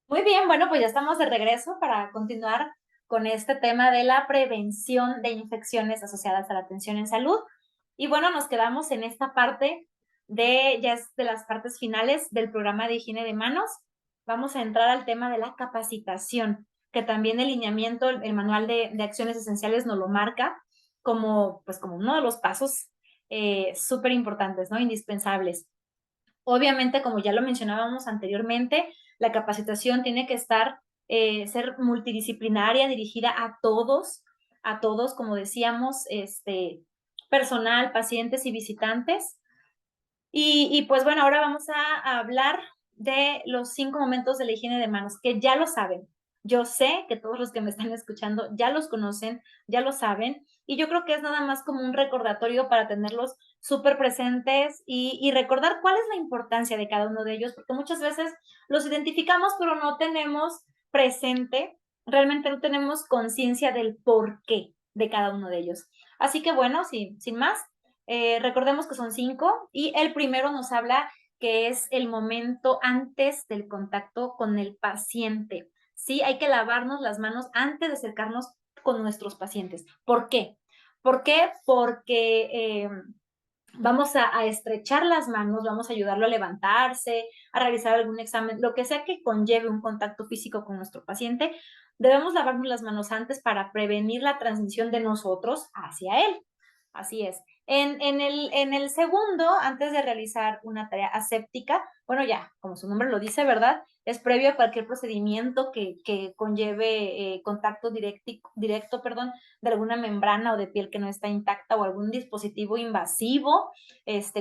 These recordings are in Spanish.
Muy bien, bueno, pues ya estamos de regreso para continuar con este tema de la prevención de infecciones asociadas a la atención en salud. Y bueno, nos quedamos en esta parte ya es de las partes finales del programa de higiene de manos. Vamos a entrar al tema de la capacitación, que también el lineamiento, el manual de acciones esenciales nos lo marca como, pues como uno de los pasos súper importantes, ¿no? Indispensables. Obviamente, como ya lo mencionábamos anteriormente, la capacitación tiene que ser multidisciplinaria, dirigida a todos, como decíamos, personal, pacientes y visitantes. Y pues bueno, ahora vamos a hablar de los 5 momentos de la higiene de manos, que ya lo saben. Yo sé que todos los que me están escuchando ya los conocen, ya lo saben, y yo creo que es nada más como un recordatorio para tenerlos súper presentes y recordar cuál es la importancia de cada uno de ellos, porque muchas veces los identificamos, pero no tenemos presente, realmente no tenemos conciencia del porqué de cada uno de ellos. Así que bueno, sin más, recordemos que son 5 y el primero nos habla que es el momento antes del contacto con el paciente. Sí, hay que lavarnos las manos antes de acercarnos con nuestros pacientes. ¿Por qué? ¿Por qué? Porque vamos a estrechar las manos, vamos a ayudarlo a levantarse, a realizar algún examen, lo que sea que conlleve un contacto físico con nuestro paciente. Debemos lavarnos las manos antes para prevenir la transmisión de nosotros hacia él. Así es. En el segundo, antes de realizar una tarea aséptica, bueno, ya, como su nombre lo dice, ¿verdad? Es previo a cualquier procedimiento que conlleve contacto directo, perdón, de alguna membrana o de piel que no está intacta o algún dispositivo invasivo,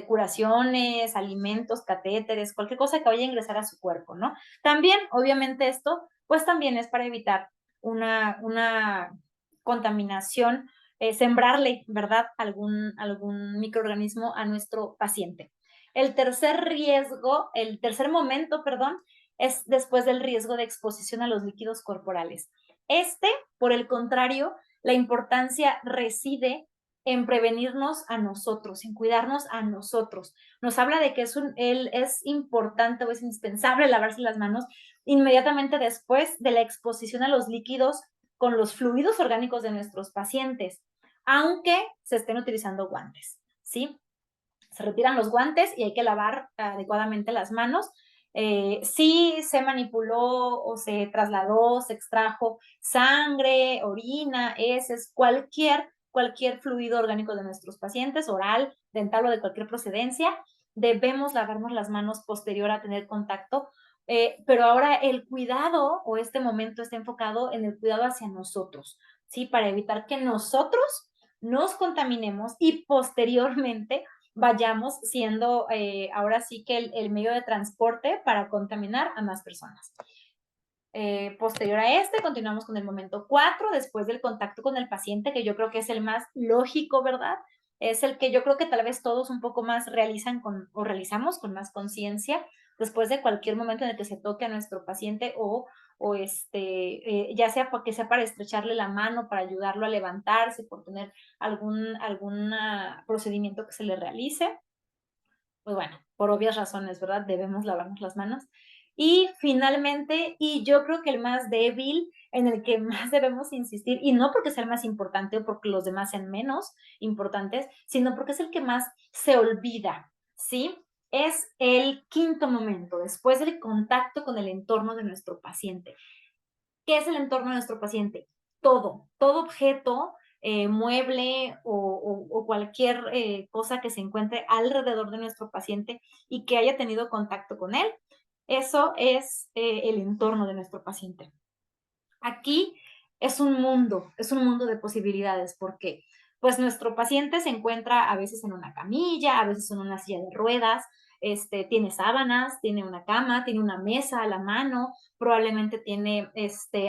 curaciones, alimentos, catéteres, cualquier cosa que vaya a ingresar a su cuerpo, ¿no? También, obviamente, esto, pues también es para evitar una contaminación, sembrarle, ¿verdad?, algún microorganismo a nuestro paciente. El tercer momento, perdón, es después del riesgo de exposición a los líquidos corporales. Por el contrario, la importancia reside en prevenirnos a nosotros, en cuidarnos a nosotros. Nos habla de que es importante o es indispensable lavarse las manos inmediatamente después de la exposición a los líquidos con los fluidos orgánicos de nuestros pacientes, aunque se estén utilizando guantes, ¿sí? Se retiran los guantes y hay que lavar adecuadamente las manos. Si se manipuló o se trasladó, se extrajo sangre, orina, heces, cualquier fluido orgánico de nuestros pacientes, oral, dental o de cualquier procedencia, debemos lavarnos las manos posterior a tener contacto. Pero ahora el cuidado o este momento está enfocado en el cuidado hacia nosotros, ¿sí? Para evitar que nosotros nos contaminemos y posteriormente vayamos siendo ahora sí que el medio de transporte para contaminar a más personas. Posterior a continuamos con el momento 4, después del contacto con el paciente, que yo creo que es el más lógico, ¿verdad? Es el que yo creo que tal vez todos un poco más realizamos con más conciencia después de cualquier momento en el que se toque a nuestro paciente o ya sea porque sea para estrecharle la mano, para ayudarlo a levantarse, por tener algún procedimiento que se le realice. Pues bueno, por obvias razones, ¿verdad? Debemos lavarnos las manos. Y finalmente, y yo creo que el más débil, en el que más debemos insistir, y no porque sea el más importante o porque los demás sean menos importantes, sino porque es el que más se olvida, ¿sí? Es el quinto momento, después del contacto con el entorno de nuestro paciente. ¿Qué es el entorno de nuestro paciente? Todo objeto, mueble o cualquier cosa que se encuentre alrededor de nuestro paciente y que haya tenido contacto con él. Eso es el entorno de nuestro paciente. Aquí es un mundo de posibilidades, porque pues nuestro paciente se encuentra a veces en una camilla, a veces en una silla de ruedas, tiene sábanas, tiene una cama, tiene una mesa a la mano, probablemente tiene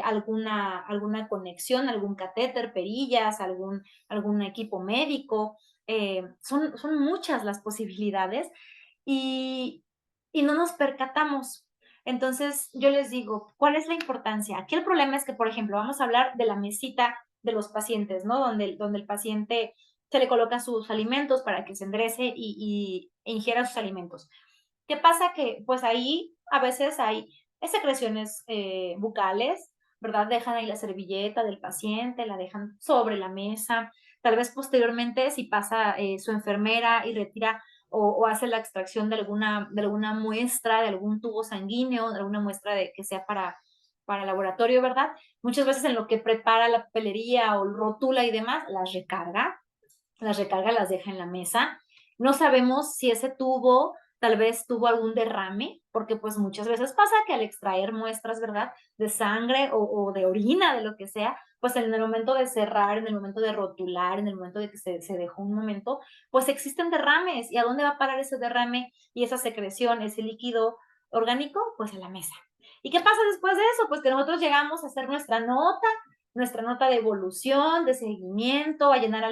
alguna conexión, algún catéter, perillas, algún equipo médico. Son muchas las posibilidades y, y no nos percatamos. Entonces, yo les digo, ¿cuál es la importancia? Aquí el problema es que, por ejemplo, vamos a hablar de la mesita de los pacientes, ¿no? Donde el paciente se le coloca sus alimentos para que se enderece e ingiera sus alimentos. ¿Qué pasa? Que pues ahí a veces hay secreciones bucales, ¿verdad? Dejan ahí la servilleta del paciente, la dejan sobre la mesa. Tal vez posteriormente, si pasa su enfermera y retira o hace la extracción de alguna muestra, de algún tubo sanguíneo, de alguna muestra que sea para laboratorio, ¿verdad? Muchas veces en lo que prepara la papelería o rotula y demás, las recarga, las deja en la mesa. No sabemos si ese tubo tal vez tuvo algún derrame, porque pues muchas veces pasa que al extraer muestras, ¿verdad? De sangre o de orina, de lo que sea, pues en el momento de cerrar, en el momento de rotular, en el momento de que se dejó un momento, pues existen derrames. ¿Y a dónde va a parar ese derrame y esa secreción, ese líquido orgánico? Pues a la mesa. ¿Y qué pasa después de eso? Pues que nosotros llegamos a hacer nuestra nota de evolución, de seguimiento, a llenar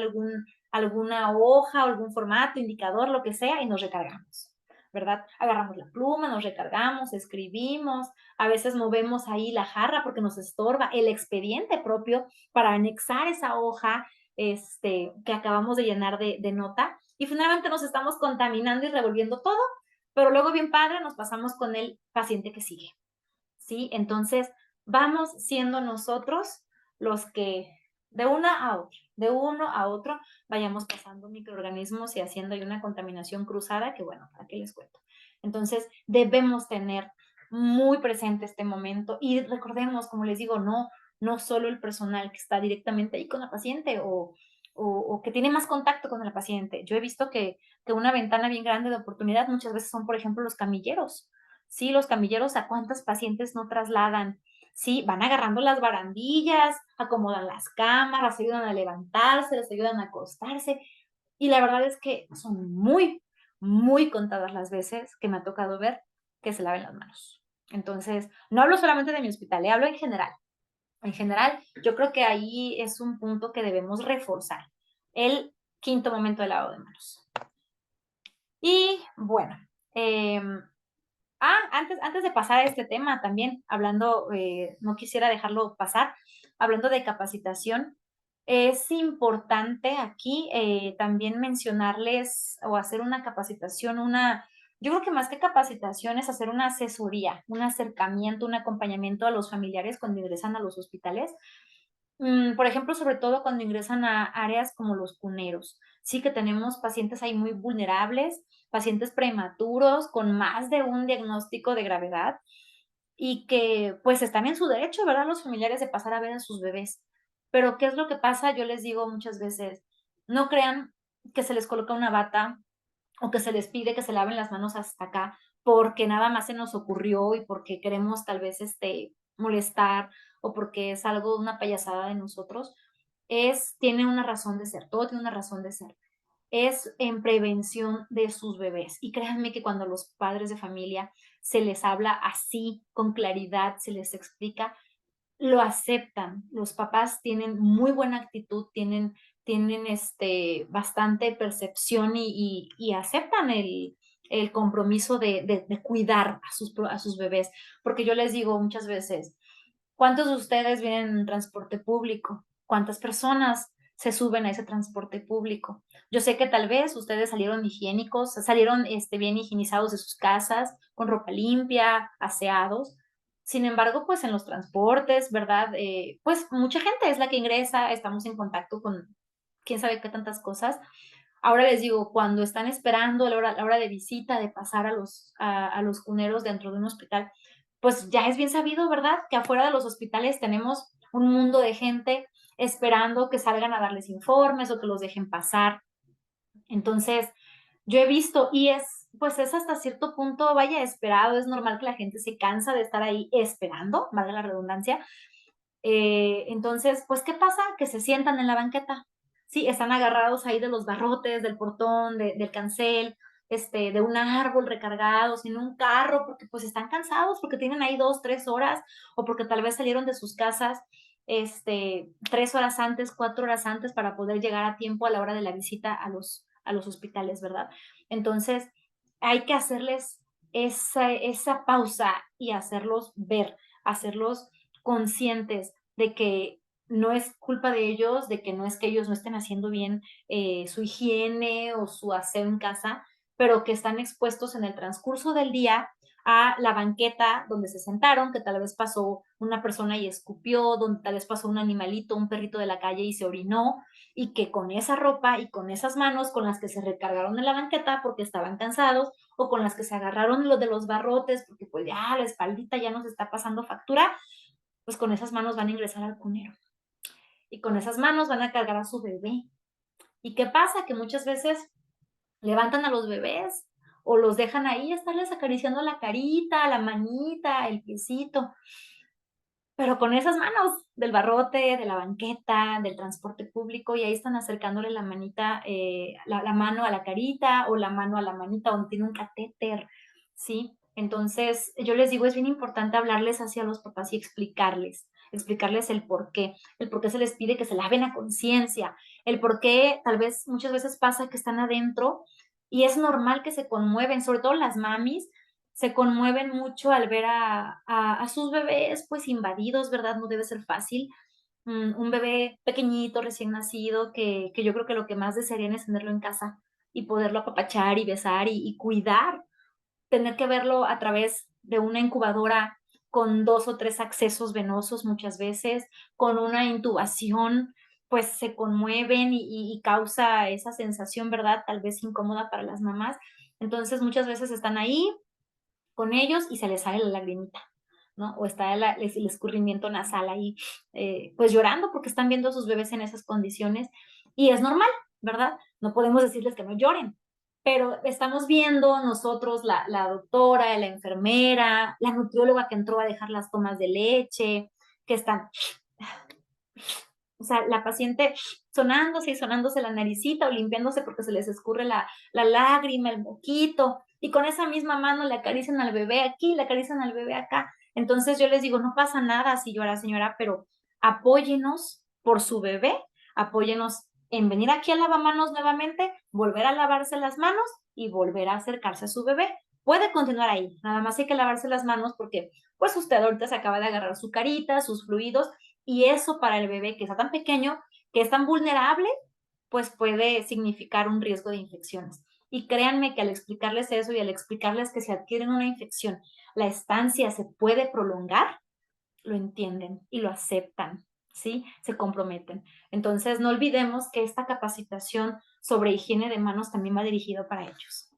alguna hoja o algún formato, indicador, lo que sea, y nos recargamos, ¿verdad? Agarramos la pluma, nos recargamos, escribimos, a veces movemos ahí la jarra porque nos estorba el expediente propio para anexar esa hoja que acabamos de llenar de nota, y finalmente nos estamos contaminando y revolviendo todo, pero luego bien padre nos pasamos con el paciente que sigue, ¿sí? Entonces, vamos siendo nosotros los que de una a otra, de uno a otro, vayamos pasando microorganismos y haciendo ahí una contaminación cruzada que, bueno, ¿para qué les cuento? Entonces, debemos tener muy presente este momento y recordemos, como les digo, no solo el personal que está directamente ahí con la paciente o que tiene más contacto con el paciente. Yo he visto que una ventana bien grande de oportunidad muchas veces son, por ejemplo, los camilleros. Sí, los camilleros, ¿a cuántos pacientes no trasladan? Sí, van agarrando las barandillas, acomodan las camas, las ayudan a levantarse, les ayudan a acostarse. Y la verdad es que son muy contadas las veces que me ha tocado ver que se laven las manos. Entonces, no hablo solamente de mi hospital, hablo en general. En general, yo creo que ahí es un punto que debemos reforzar. El quinto momento de lavado de manos. Y bueno, eh, antes de pasar a este tema también, hablando, no quisiera dejarlo pasar, hablando de capacitación, es importante aquí también mencionarles o hacer una capacitación, yo creo que más que capacitación es hacer una asesoría, un acercamiento, un acompañamiento a los familiares cuando ingresan a los hospitales. Por ejemplo, sobre todo cuando ingresan a áreas como los cuneros. Sí que tenemos pacientes ahí muy vulnerables, pacientes prematuros con más de un diagnóstico de gravedad y que pues están en su derecho, ¿verdad? Los familiares de pasar a ver a sus bebés. Pero ¿qué es lo que pasa? Yo les digo muchas veces, no crean que se les coloca una bata o que se les pide que se laven las manos hasta acá porque nada más se nos ocurrió y porque queremos tal vez molestar o porque es algo, una payasada de nosotros, tiene una razón de ser, todo tiene una razón de ser. Es en prevención de sus bebés. Y créanme que cuando los padres de familia se les habla así, con claridad, se les explica, lo aceptan. Los papás tienen muy buena actitud, tienen bastante percepción y aceptan el compromiso de cuidar a sus bebés. Porque yo les digo muchas veces, ¿cuántos de ustedes vienen en transporte público? ¿Cuántas personas se suben a ese transporte público? Yo sé que tal vez ustedes salieron higiénicos, salieron bien higienizados de sus casas, con ropa limpia, aseados. Sin embargo, pues en los transportes, ¿verdad? Pues mucha gente es la que ingresa, estamos en contacto con quién sabe qué tantas cosas. Ahora les digo, cuando están esperando la hora de visita, de pasar a los cuneros dentro de un hospital, pues ya es bien sabido, ¿verdad? Que afuera de los hospitales tenemos un mundo de gente esperando que salgan a darles informes o que los dejen pasar. Entonces, yo he visto y pues es hasta cierto punto, vaya, esperado, es normal que la gente se cansa de estar ahí esperando, valga la redundancia. Entonces, pues, ¿qué pasa? Que se sientan en la banqueta. Sí, están agarrados ahí de los barrotes, del portón, del cancel, de un árbol recargados en un carro, porque pues están cansados, porque tienen ahí 2, 3 horas, o porque tal vez salieron de sus casas, 3 horas antes, 4 horas antes para poder llegar a tiempo a la hora de la visita a los hospitales, ¿verdad? Entonces, hay que hacerles esa pausa y hacerlos ver, hacerlos conscientes de que no es culpa de ellos, de que no es que ellos no estén haciendo bien su higiene o su aseo en casa, pero que están expuestos en el transcurso del día a la banqueta donde se sentaron, que tal vez pasó una persona y escupió, donde tal vez pasó un animalito, un perrito de la calle y se orinó, y que con esa ropa y con esas manos con las que se recargaron en la banqueta porque estaban cansados, o con las que se agarraron lo de los barrotes porque pues ya la espaldita ya nos está pasando factura, pues con esas manos van a ingresar al cunero. Y con esas manos van a cargar a su bebé. ¿Y qué pasa? Que muchas veces levantan a los bebés o los dejan ahí, estarles acariciando la carita, la manita, el piecito, pero con esas manos del barrote, de la banqueta, del transporte público, y ahí están acercándole la manita, la mano a la carita o la mano a la manita donde tiene un catéter, ¿sí? Entonces, yo les digo, es bien importante hablarles hacia los papás y explicarles el por qué se les pide que se laven a conciencia, el por qué tal vez muchas veces pasa que están adentro y es normal que se conmueven, sobre todo las mamis, se conmueven mucho al ver a sus bebés, pues, invadidos, ¿verdad? No debe ser fácil. Un bebé pequeñito, recién nacido, que yo creo que lo que más desearían es tenerlo en casa y poderlo apapachar y besar y cuidar. Tener que verlo a través de una incubadora con 2 o 3 accesos venosos muchas veces, con una intubación, pues, se conmueven y causa esa sensación, ¿verdad? Tal vez incómoda para las mamás. Entonces, muchas veces están ahí con ellos y se les sale la lagrimita, ¿no? O está el escurrimiento nasal ahí, pues llorando porque están viendo a sus bebés en esas condiciones y es normal, ¿verdad? No podemos decirles que no lloren, pero estamos viendo nosotros, la doctora, la enfermera, la nutrióloga que entró a dejar las tomas de leche, que están, o sea, la paciente sonándose y sonándose la naricita o limpiándose porque se les escurre la lágrima, el moquito, y con esa misma mano le acarician al bebé aquí, le acarician al bebé acá. Entonces yo les digo, no pasa nada si llora señora, pero apóyenos por su bebé, apóyenos en venir aquí a lavamanos nuevamente, volver a lavarse las manos y volver a acercarse a su bebé. Puede continuar ahí, nada más hay que lavarse las manos porque pues usted ahorita se acaba de agarrar su carita, sus fluidos, y eso para el bebé que está tan pequeño, que es tan vulnerable, pues puede significar un riesgo de infecciones. Y créanme que al explicarles eso y al explicarles que si adquieren una infección, la estancia se puede prolongar, lo entienden y lo aceptan, ¿sí? Se comprometen. Entonces, no olvidemos que esta capacitación sobre higiene de manos también va dirigido para ellos.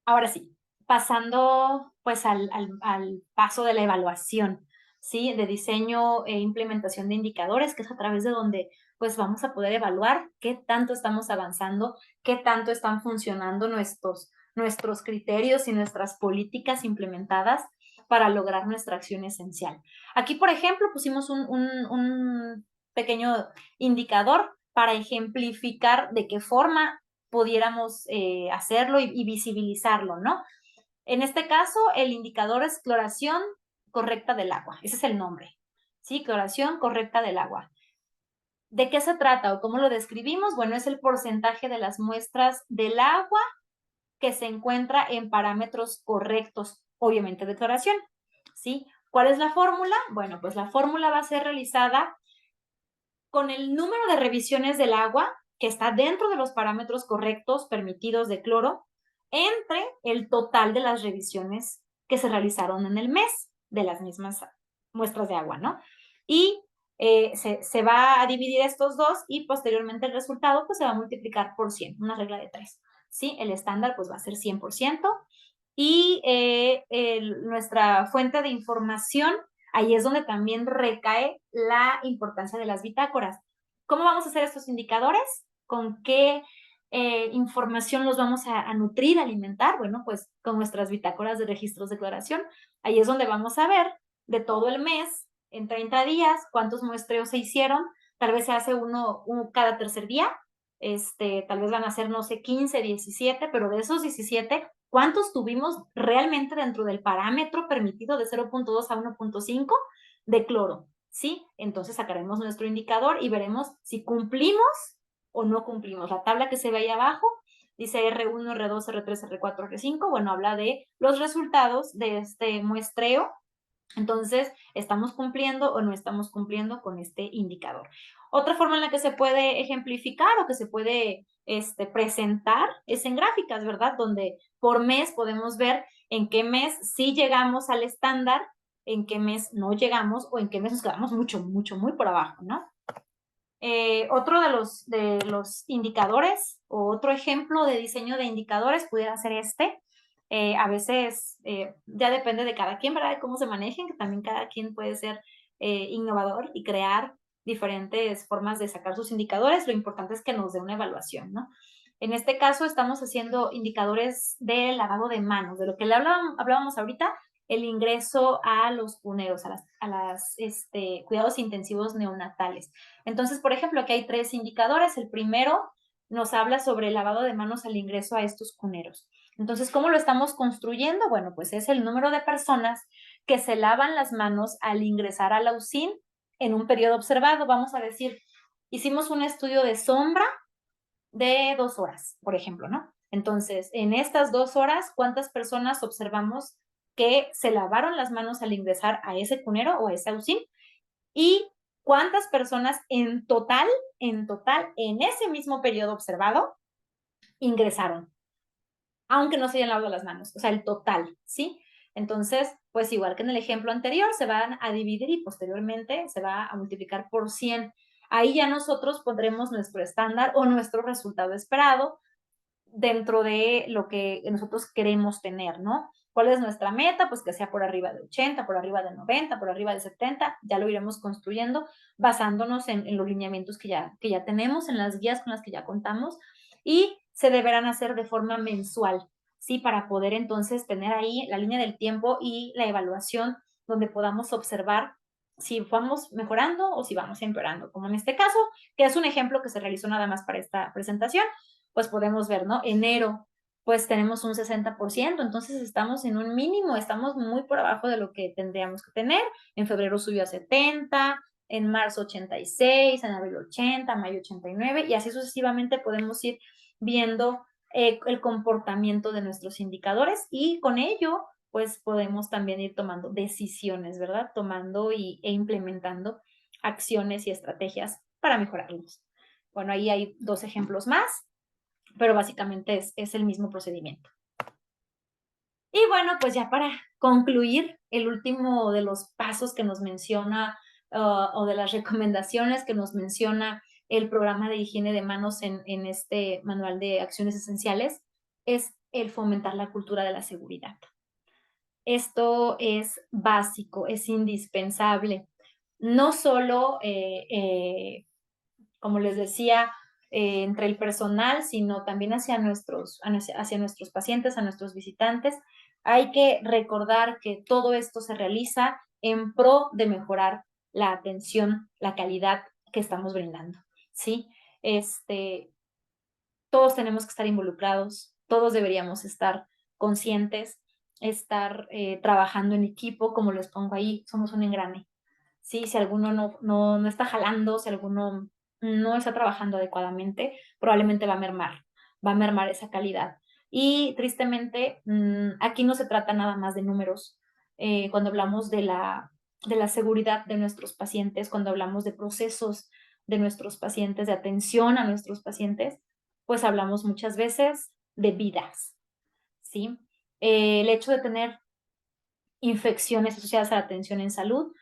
Ahora sí, pasando pues al paso de la evaluación, ¿sí? De diseño e implementación de indicadores, que es a través de donde pues vamos a poder evaluar qué tanto estamos avanzando, qué tanto están funcionando nuestros criterios y nuestras políticas implementadas para lograr nuestra acción esencial. Aquí, por ejemplo, pusimos un pequeño indicador para ejemplificar de qué forma pudiéramos hacerlo y visibilizarlo, ¿no? En este caso, el indicador es cloración correcta del agua. Ese es el nombre. ¿Sí? Cloración correcta del agua. ¿De qué se trata o cómo lo describimos? Bueno, es el porcentaje de las muestras del agua que se encuentra en parámetros correctos, obviamente de cloración. ¿Sí? ¿Cuál es la fórmula? Bueno, pues la fórmula va a ser realizada con el número de revisiones del agua que está dentro de los parámetros correctos permitidos de cloro entre el total de las revisiones que se realizaron en el mes de las mismas muestras de agua, ¿no? Y se va a dividir estos dos y posteriormente el resultado pues se va a multiplicar por 100, una regla de 3, ¿sí? El estándar pues va a ser 100% y nuestra fuente de información, ahí es donde también recae la importancia de las bitácoras. ¿Cómo vamos a hacer estos indicadores? ¿Con qué información los vamos a nutrir, alimentar? Bueno, pues con nuestras bitácoras de registros de declaración. Ahí es donde vamos a ver de todo el mes, en 30 días, cuántos muestreos se hicieron. Tal vez se hace uno cada tercer día. Tal vez van a ser, no sé, 15, 17, pero de esos 17, ¿cuántos tuvimos realmente dentro del parámetro permitido de 0.2 a 1.5 de cloro? ¿Sí? Entonces sacaremos nuestro indicador y veremos si cumplimos o no cumplimos. La tabla que se ve ahí abajo dice R1, R2, R3, R4, R5. Bueno, habla de los resultados de este muestreo. Entonces, ¿estamos cumpliendo o no estamos cumpliendo con este indicador? Otra forma en la que se puede ejemplificar o que se puede presentar es en gráficas, ¿verdad? Donde por mes podemos ver en qué mes sí llegamos al estándar, en qué mes no llegamos o en qué mes nos quedamos mucho, mucho, muy por abajo, ¿no? Otro de los indicadores o otro ejemplo de diseño de indicadores pudiera ser este. A veces ya depende de cada quien, ¿verdad? De cómo se manejen, que también cada quien puede ser innovador y crear diferentes formas de sacar sus indicadores. Lo importante es que nos dé una evaluación, ¿no? En este caso estamos haciendo indicadores de lavado de manos, de lo que le hablábamos ahorita, el ingreso a los cuneros, a las cuidados intensivos neonatales. Entonces, por ejemplo, aquí hay 3 indicadores. El primero nos habla sobre el lavado de manos al ingreso a estos cuneros. Entonces, ¿cómo lo estamos construyendo? Bueno, pues es el número de personas que se lavan las manos al ingresar a la UCIN en un periodo observado. Vamos a decir, hicimos un estudio de sombra de 2 horas, por ejemplo, ¿no? Entonces, en estas 2 horas, ¿cuántas personas observamos que se lavaron las manos al ingresar a ese cunero o a esa UCIN? Y cuántas personas en total, en ese mismo periodo observado, ingresaron, aunque no se hayan lavado las manos, o sea, el total, ¿sí? Entonces, pues igual que en el ejemplo anterior, se van a dividir y posteriormente se va a multiplicar por 100. Ahí ya nosotros pondremos nuestro estándar o nuestro resultado esperado dentro de lo que nosotros queremos tener, ¿no? ¿Cuál es nuestra meta? Pues que sea por arriba de 80, por arriba de 90, por arriba de 70, ya lo iremos construyendo basándonos en los lineamientos que ya tenemos, en las guías con las que ya contamos, y se deberán hacer de forma mensual, ¿sí? Para poder entonces tener ahí la línea del tiempo y la evaluación donde podamos observar si vamos mejorando o si vamos empeorando, como en este caso, que es un ejemplo que se realizó nada más para esta presentación. Pues podemos ver, ¿no? Enero, pues tenemos un 60%, entonces estamos en un mínimo, estamos muy por abajo de lo que tendríamos que tener. En febrero subió a 70, en marzo 86, en abril 80, mayo 89, y así sucesivamente podemos ir viendo el comportamiento de nuestros indicadores y con ello, pues podemos también ir tomando decisiones, ¿verdad? Tomando e implementando acciones y estrategias para mejorarlos. Bueno, ahí hay 2 ejemplos más, pero básicamente es el mismo procedimiento. Y bueno, pues ya para concluir, el último de los pasos que nos menciona o de las recomendaciones que nos menciona el programa de higiene de manos en este manual de acciones esenciales es el fomentar la cultura de la seguridad. Esto es básico, es indispensable. No solo como les decía, entre el personal, sino también hacia nuestros pacientes, a nuestros visitantes. Hay que recordar que todo esto se realiza en pro de mejorar la atención, la calidad que estamos brindando, ¿sí? Todos tenemos que estar involucrados, todos deberíamos estar conscientes, estar trabajando en equipo, como les pongo ahí, somos un engrane. Sí, si alguno no está jalando, si alguno no está trabajando adecuadamente, probablemente va a mermar esa calidad. Y tristemente, aquí no se trata nada más de números. Cuando hablamos de la seguridad de nuestros pacientes, cuando hablamos de procesos de nuestros pacientes, de atención a nuestros pacientes, pues hablamos muchas veces de vidas, ¿sí? El hecho de tener infecciones asociadas a la atención en salud,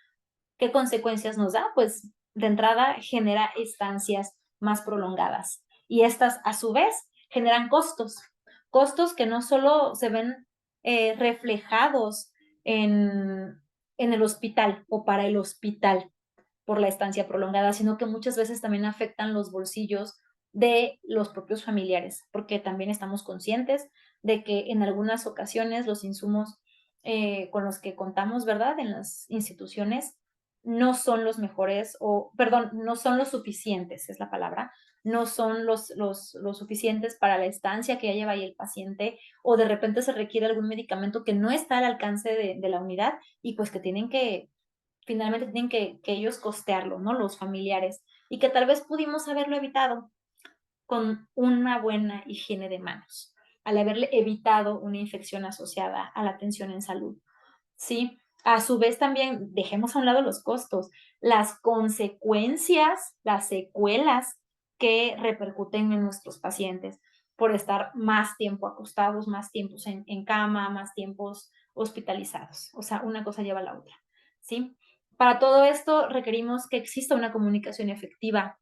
¿qué consecuencias nos da? Pues de entrada genera estancias más prolongadas y estas a su vez generan costos que no solo se ven reflejados en el hospital o para el hospital por la estancia prolongada, sino que muchas veces también afectan los bolsillos de los propios familiares, porque también estamos conscientes de que en algunas ocasiones los insumos con los que contamos, ¿verdad? En las instituciones no son los mejores, o, perdón, no son los suficientes, es la palabra, no son los suficientes para la estancia que ya lleva ahí el paciente, o de repente se requiere algún medicamento que no está al alcance de la unidad y pues que finalmente tienen que ellos costearlo, ¿no? Los familiares, y que tal vez pudimos haberlo evitado con una buena higiene de manos, al haberle evitado una infección asociada a la atención en salud, ¿sí? A su vez también dejemos a un lado los costos, las consecuencias, las secuelas que repercuten en nuestros pacientes, por estar más tiempo acostados, más tiempos en cama, más tiempos hospitalizados. O sea, una cosa lleva a la otra, ¿sí? Para todo esto requerimos que exista una comunicación efectiva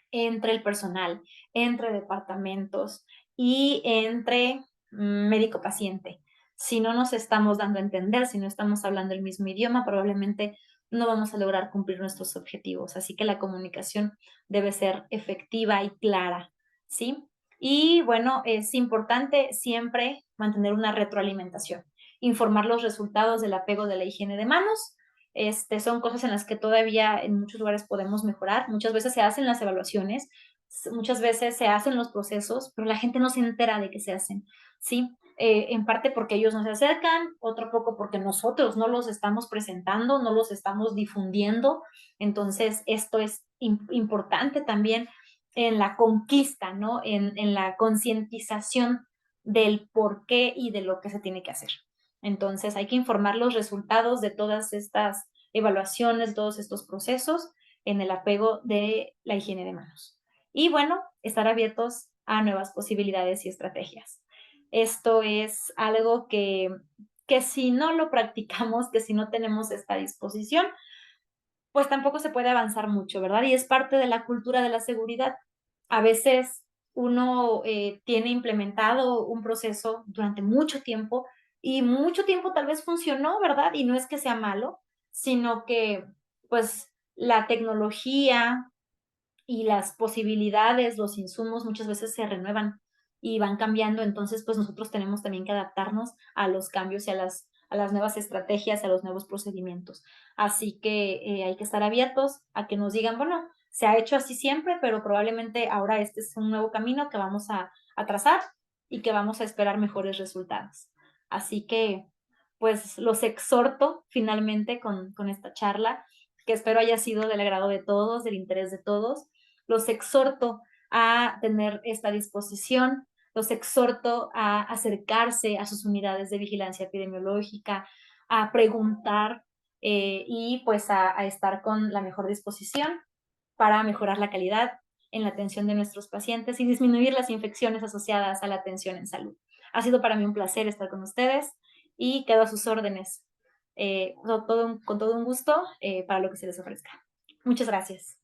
entre el personal, entre departamentos y entre médico-paciente. Si no nos estamos dando a entender, si no estamos hablando el mismo idioma, probablemente no vamos a lograr cumplir nuestros objetivos. Así que la comunicación debe ser efectiva y clara, ¿sí? Y bueno, es importante siempre mantener una retroalimentación, informar los resultados del apego de la higiene de manos. Son cosas en las que todavía en muchos lugares podemos mejorar. Muchas veces se hacen las evaluaciones, muchas veces se hacen los procesos, pero la gente no se entera de que se hacen, ¿sí? En parte porque ellos no se acercan, otro poco porque nosotros no los estamos presentando, no los estamos difundiendo. Entonces, esto es importante también en la conquista, ¿no? En la concientización del por qué y de lo que se tiene que hacer. Entonces, hay que informar los resultados de todas estas evaluaciones, todos estos procesos en el apego de la higiene de manos. Y bueno, estar abiertos a nuevas posibilidades y estrategias. Esto es algo que si no lo practicamos, que si no tenemos esta disposición, pues tampoco se puede avanzar mucho, ¿verdad? Y es parte de la cultura de la seguridad. A veces uno tiene implementado un proceso durante mucho tiempo y mucho tiempo tal vez funcionó, ¿verdad? Y no es que sea malo, sino que pues la tecnología y las posibilidades, los insumos muchas veces se renuevan y van cambiando, entonces pues nosotros tenemos también que adaptarnos a los cambios y a las nuevas estrategias, a los nuevos procedimientos. Así que hay que estar abiertos a que nos digan, bueno, se ha hecho así siempre, pero probablemente ahora este es un nuevo camino que vamos a trazar y que vamos a esperar mejores resultados. Así que pues los exhorto finalmente con esta charla, que espero haya sido del agrado de todos, del interés de todos. Los exhorto a tener esta disposición, los exhorto a acercarse a sus unidades de vigilancia epidemiológica, a preguntar y pues a estar con la mejor disposición para mejorar la calidad en la atención de nuestros pacientes y disminuir las infecciones asociadas a la atención en salud. Ha sido para mí un placer estar con ustedes y quedo a sus órdenes con todo un gusto para lo que se les ofrezca. Muchas gracias.